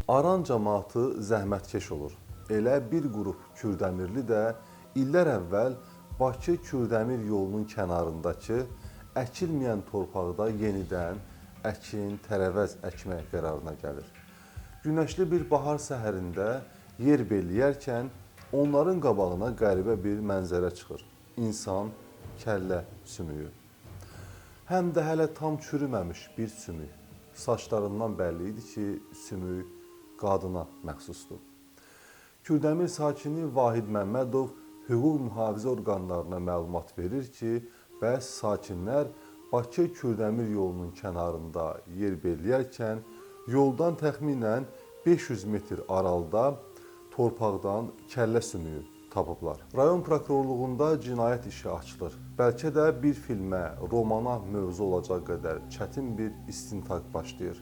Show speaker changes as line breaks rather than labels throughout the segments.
Aran cəmaatı zəhmətkeş olur. Elə bir qrup Kürdəmirli də illər əvvəl Bakı Kürdəmir yolunun kənarındakı əkilməyən torpaqda yenidən əkin, tərəvəz əkmək qərarına gəlir. Günəşli bir bahar səhərində yer belləyərkən onların qabağına qəribə bir mənzərə çıxır. İnsan kəllə sümüyü. Həm də hələ tam çürüməmiş bir sümük. Saçlarından bəlli idi ki, sümük qadına məxsusdur. Kürdəmir sakini Vahid Məmmədov hüquq mühafizə orqanlarına məlumat verir ki, bəs sakinlər Bakı Kürdəmir yolunun kənarında yer belləyərkən yoldan təxminən 500 metr aralıda torpaqdan kəllə sümüyü tapıblar. Rayon prokurorluğunda cinayət işi açılır. Bəlkə də bir filmə, romana mövzu olacaq qədər çətin bir istintaq başlayır.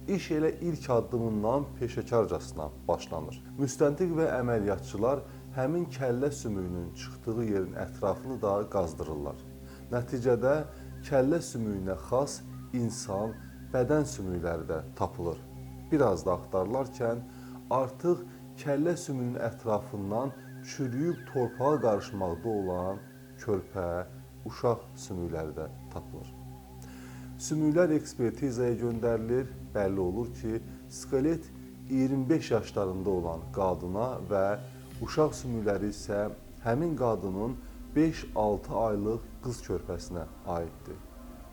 İş elə ilk addımından peşəkarcasına başlanır. Müstəntiq və əməliyyatçılar həmin kəllə sümüyünün çıxdığı yerin ətrafını da qazdırırlar. Nəticədə kəllə sümüyünə xas insan, bədən sümükləri də tapılır. Biraz da axtarılarkən artıq kəllə sümüyünün ətrafından çürüyüb torpağa qarışmaqda olan körpə, uşaq sümükləri də tapılır. Sümüklər ekspertizaya göndərilir. Bəlli olur ki, skelet 25 yaşlarında olan qadına və uşaq sümükləri isə həmin qadının 5-6 aylıq qız körpəsinə aiddir.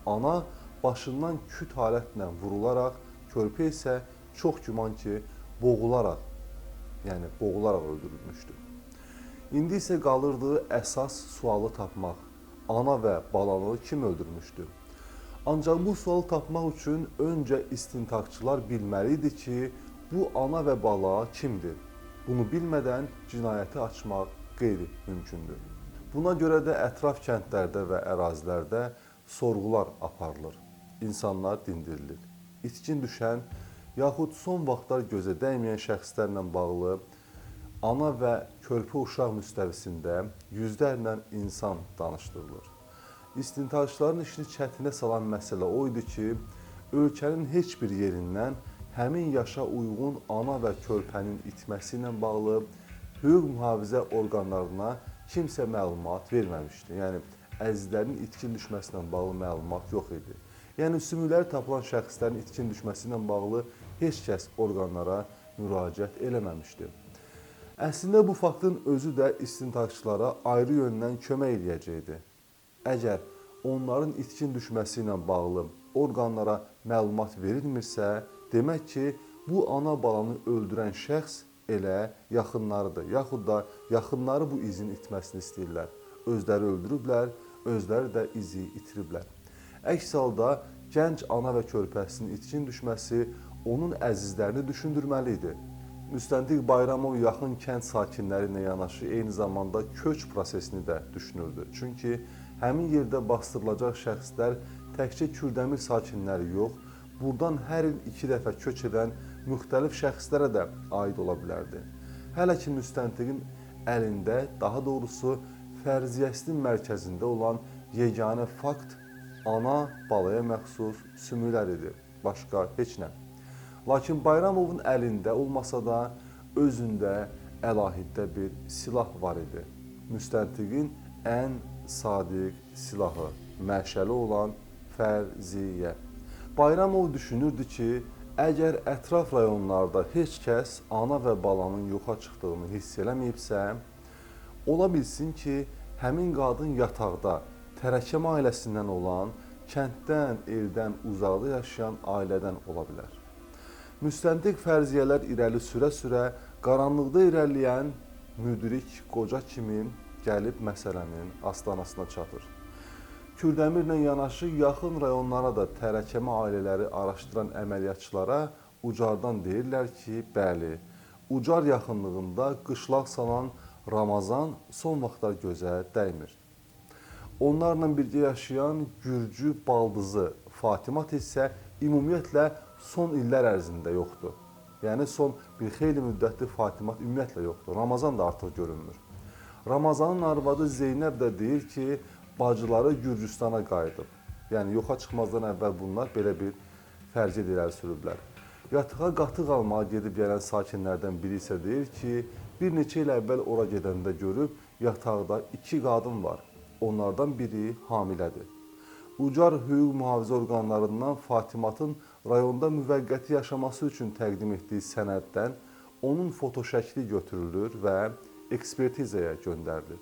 Ana başından küt halətlə vurularaq, körpə isə çox güman ki, boğularaq öldürülmüşdür. İndi isə qalırdı əsas sualı tapmaq. Ana və balanı kim öldürmüşdü? Ancaq bu sualı tapmaq üçün öncə istintaqçılar bilməli idi ki, bu ana və bala kimdir? Bunu bilmədən cinayəti açmaq qeyri-mümkündür. Buna görə də ətraf kəndlərdə və ərazilərdə sorğular aparılır. İnsanlar dindirilir. İtkin düşən, yaxud son vaxtlar gözə dəyməyən şəxslərlə bağlı ana və körpə uşaq müstəvisində yüzlərlə insan danışdırılır. İstintaqçıların işini çətinə salan məsələ o idi ki, ölkənin heç bir yerindən həmin yaşa uyğun ana və körpənin itməsi ilə bağlı hüquq mühafizə orqanlarına kimsə məlumat verməmişdi. Yəni, əzizlərin itkin düşməsi ilə bağlı məlumat yox idi. Yəni, sümükləri tapılan şəxslərin itkin düşməsi ilə bağlı heç kəs orqanlara müraciət eləməmişdi. Əslində, bu faktın özü də istintaqçılara ayrı yöndən kömək eləyəcəkdi. Əgər onların itkin düşməsi ilə bağlı orqanlara məlumat verilmirsə, demək ki, bu ana balanı öldürən şəxs elə yaxınlarıdır, yaxud da yaxınları bu izin itməsini istəyirlər. Özləri öldürüblər, özləri də izi itiriblər. Əks halda gənc ana və körpəsinin itkin düşməsi onun əzizlərini düşündürməli idi. Müstəntiq Bayramov yaxın kənd sakinləri ilə yanaşı eyni zamanda köç prosesini də düşünürdü. Çünki həmin yerdə bastırılacaq şəxslər təkcə Kürdəmir sakinləri yox, buradan hər il 2 dəfə köç edən müxtəlif şəxslərə də aid ola bilərdi. Hələ ki, müstəntiqin əlində, daha doğrusu fərziyyəsinin mərkəzində olan yeganə fakt ana balaya məxsus sümüklər idi, başqa heç nə. Lakin Bayramovun əlində olmasa da özündə əlahiddə bir silah var idi. Müstəntiqin ən sadiq silahı, məşəli olan fərziyyə. Bayramov düşünürdü ki, əgər ətraf rayonlarda heç kəs ana və balanın yoxa çıxdığını hiss eləməyibsə, ola bilsin ki, həmin qadın yataqda tərəkəm ailəsindən olan, kənddən, eldən uzaqda yaşayan ailədən ola bilər. Müstəntiq fərziyyələr irəli sürə-sürə qaranlıqda irəliləyən müdrik qoca kimi gəlib məsələnin astanasına çatır. Kürdəmirlə yanaşı yaxın rayonlara da tərəkəmə ailələri araşdıran əməliyyatçılara ucardan deyirlər ki, bəli, ucar yaxınlığında qışlaq salan Ramazan son vaxtlar gözə dəymir. Onlarla birgə yaşayan Gürcü baldızı Fatimat isə ümumiyyətlə son illər ərzində yoxdur. Yəni, son bir xeyli müddətli Fatimat ümumiyyətlə yoxdur. Ramazan da artıq görünmür. Ramazanın arvadı Zeynəb də deyir ki, bacıları Gürcüstana qayıdıb. Yəni, yoxa çıxmazdan əvvəl bunlar belə bir fərziyyət irəli sürüblər. Yatağa qatıq almağa gedib gələn sakinlərdən biri isə deyir ki, bir neçə il əvvəl ora gedəndə görüb yataqda 2 qadın var. Onlardan biri hamilədir. Ucar hüquq mühafizə orqanlarından Fatimatın rayonda müvəqqəti yaşaması üçün təqdim etdiyi sənəddən onun fotoşəkli götürülür və ekspertizaya göndərilir.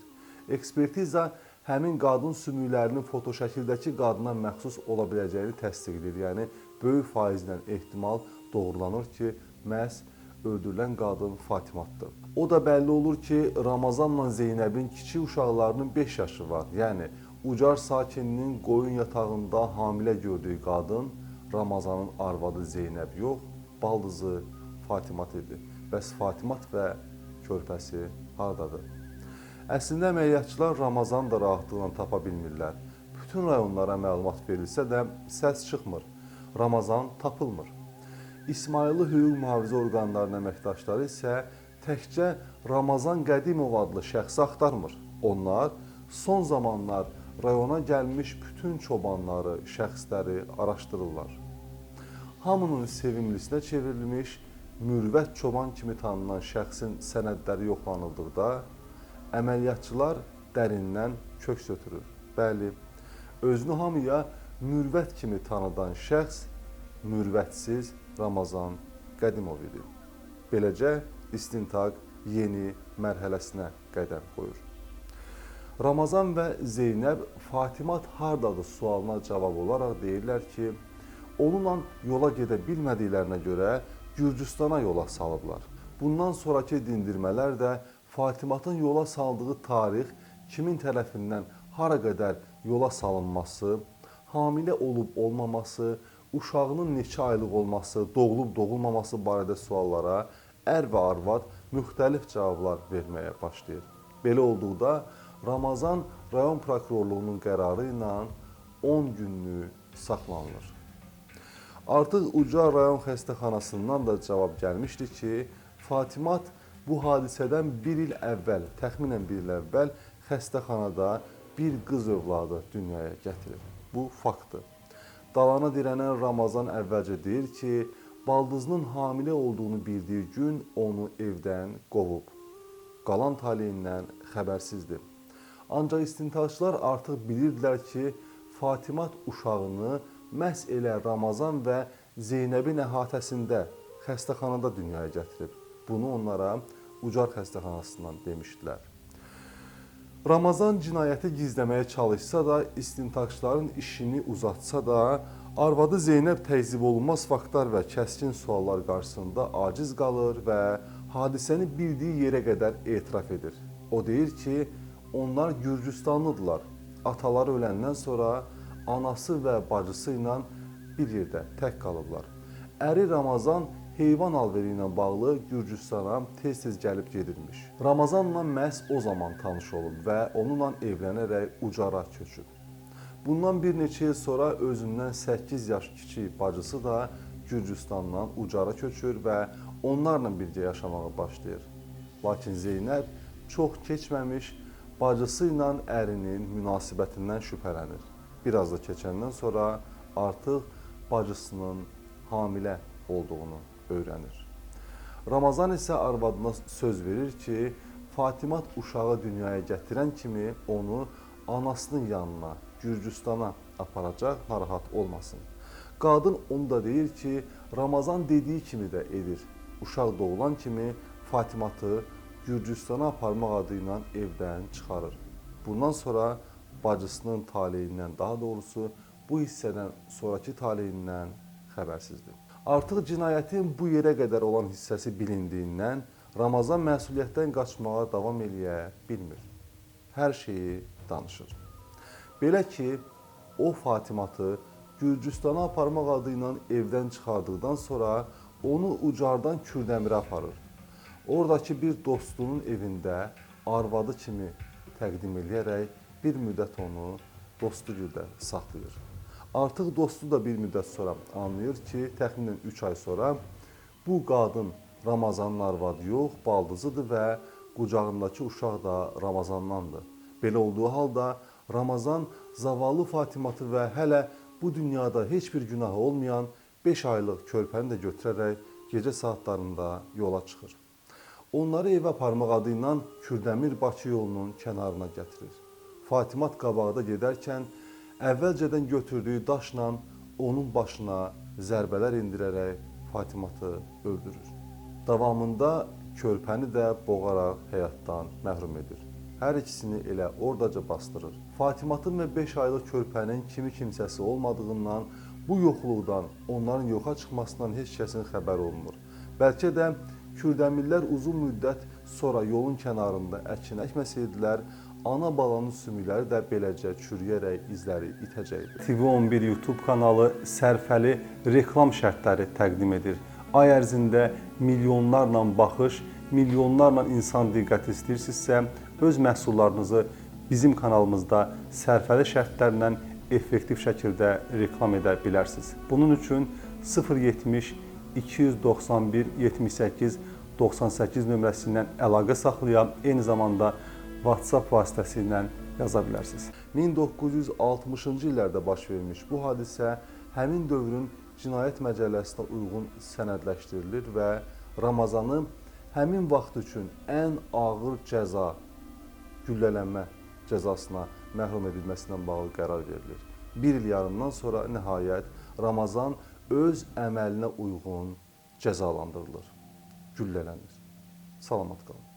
Ekspertiza həmin qadın sümüklərinin fotoşəkildəki qadına məxsus ola biləcəyini təsdiqləyir. Yəni, böyük faizlə ehtimal doğrulanır ki, məhz öldürülən qadın Fatimatdır. O da bəlli olur ki, Ramazanla Zeynəbin kiçik uşaqlarının 5 yaşı var. Yəni, Ucar sakininin qoyun yatağında hamilə gördüyü qadın Ramazanın arvadı Zeynəb yox, baldızı Fatimat idi. Bəs Fatimat və körpəsi hardadır? Əslində əməliyyatçılar Ramazanı da rahatlıqla tapa bilmirlər. Bütün rayonlara məlumat verilsə də səs çıxmır. Ramazan tapılmır. İsmayıllı hüquq mühafizə orqanlarının əməkdaşları isə təkcə Ramazan Qədimov adlı şəxsi axtarmır. Onlar son zamanlar rayona gəlmiş bütün çobanları, şəxsləri araşdırırlar. Hamının sevimlisinə çevrilmiş Mürvət çoban kimi tanınan şəxsin sənədləri yoxlanıldıqda əməliyyatçılar dərindən köks ötürür. Bəli, özünü hamıya Mürvət kimi tanıdan şəxs mürvətsiz Ramazan Qədimov idi. Beləcə istintaq yeni mərhələsinə qədəm qoyur. Ramazan və Zeynəb Fatimat hardadır sualına cavab olaraq deyirlər ki, onunla yola gedə bilmədiklərinə görə Gürcüstana yola salıblar. Bundan sonraki dindirmələr də Fatimatın yola saldığı tarix, kimin tərəfindən hara qədər yola salınması, hamilə olub-olmaması, uşağının neçə aylıq olması, doğulub-doğulmaması barədə suallara ər və arvad müxtəlif cavablar verməyə başlayır. Belə olduqda Ramazan rayon prokurorluğunun qərarı ilə 10 günlük saxlanılır. Artıq Ucar rayon xəstəxanasından da cavab gəlmişdi ki, Fatimat bu hadisədən bir il əvvəl, təxminən bir il əvvəl xəstəxanada bir qız övladı dünyaya gətirib. Bu faktdır. Dalana dirənən Ramazan əvvəlcə deyir ki, baldızının hamilə olduğunu bildiyi gün onu evdən qovub. Qalan taleyindən xəbərsizdir. Ancaq istintaqçılar artıq bilirdilər ki, Fatimat uşağını məhz elə Ramazan və Zeynəbin əhatəsində xəstəxanada dünyaya gətirib. Bunu onlara Ucar xəstəxanasından demişdilər. Ramazan cinayəti gizləməyə çalışsa da, istintaqçıların işini uzatsa da, arvadı Zeynəb təzyiq olunmaz faktlar və kəskin suallar qarşısında aciz qalır və hadisəni bildiyi yerə qədər etiraf edir. O deyir ki, onlar Gürcüstanlıdırlar. Ataları öləndən sonra anası və bacısı ilə bir yerdə tək qalıblar. Əri Ramazan heyvan alveri ilə bağlı Gürcüstana tez-tez gəlib gedirmiş. Ramazanla məhz o zaman tanış olub və onunla evlənərək Ucara köçüb. Bundan bir neçə il sonra özündən 8 yaş kiçik bacısı da Gürcüstandan Ucara köçür və onlarla birgə yaşamağa başlayır. Lakin Zeynəb çox keçməmiş bacısı ilə ərinin münasibətindən şübhələnir. Biraz da keçəndən sonra artıq bacısının hamilə olduğunu öyrənir. Ramazan isə arvadına söz verir ki, Fatimat uşağı dünyaya gətirən kimi onu anasının yanına, Gürcüstana aparacaq, narahat olmasın. Qadın onu da deyir ki, Ramazan dediyi kimi də edir. Uşaq doğulan kimi Fatimatı Gürcüstana aparmaq adı ilə evdən çıxarır. Bundan sonra bacısının taleyindən, daha doğrusu bu hissədən sonraki taleyindən xəbərsizdir. Artıq cinayətin bu yerə qədər olan hissəsi bilindiyindən Ramazan məsuliyyətdən qaçmağa davam eləyə bilmir. Hər şeyi danışır. Belə ki, o Fatimatı Gürcüstana aparmaq adı ilə evdən çıxardıqdan sonra onu Ucardan Kürdəmirə aparır. Oradakı bir dostunun evində arvadı kimi təqdim eləyərək bir müddət onu dostu güldə saxlayır. Artıq dostu da bir müddət sonra anlayır ki, təxminən 3 ay sonra bu qadın Ramazanın arvadı yox, baldızıdır və qucağındakı uşaq da Ramazandandır. Belə olduğu halda Ramazan zavallı Fatimatı və hələ bu dünyada heç bir günahı olmayan 5 aylıq körpəni də götürərək gecə saatlarında yola çıxır. Onları evə aparmaq adı ilə Kürdəmir-Bakı yolunun kənarına gətirir. Fatimat qabaqda gedərkən əvvəlcədən götürdüyü daşla onun başına zərbələr endirərək Fatimatı öldürür. Davamında körpəni də boğaraq həyatdan məhrum edir. Hər ikisini elə oradaca bastırır. Fatimatın və 5 aylıq körpənin kimi kimsəsi olmadığından, bu yoxluqdan, onların yoxa çıxmasından heç kəsin xəbəri olmur. Bəlkə də Kürdəmirlər uzun müddət sonra yolun kənarında əkin əkməsəydilər, ana balanın sümükləri də beləcə çürüyərək izləri itəcəkdi. TV11 YouTube kanalı sərfəli reklam şərtləri təqdim edir. Ay ərzində milyonlarla baxış, milyonlarla insan diqqət istəyirsinizsə, öz məhsullarınızı bizim kanalımızda sərfəli şərtlərlə effektiv şəkildə reklam edə bilərsiniz. Bunun üçün 070 291 78 98 nömrəsindən əlaqə saxlaya, eyni zamanda WhatsApp vasitəsilə yaza bilərsiniz. 1960-cı illərdə baş vermiş bu hadisə həmin dövrün cinayət məcəlləsinə uyğun sənədləşdirilir və Ramazanı həmin vaxt üçün ən ağır cəza, güllələnmə cəzasına məhrum edilməsindən bağlı qərar verilir. Bir il yarımdan sonra nəhayət Ramazan öz əməlinə uyğun cəzalandırılır, güllələnir. Salamat qalın.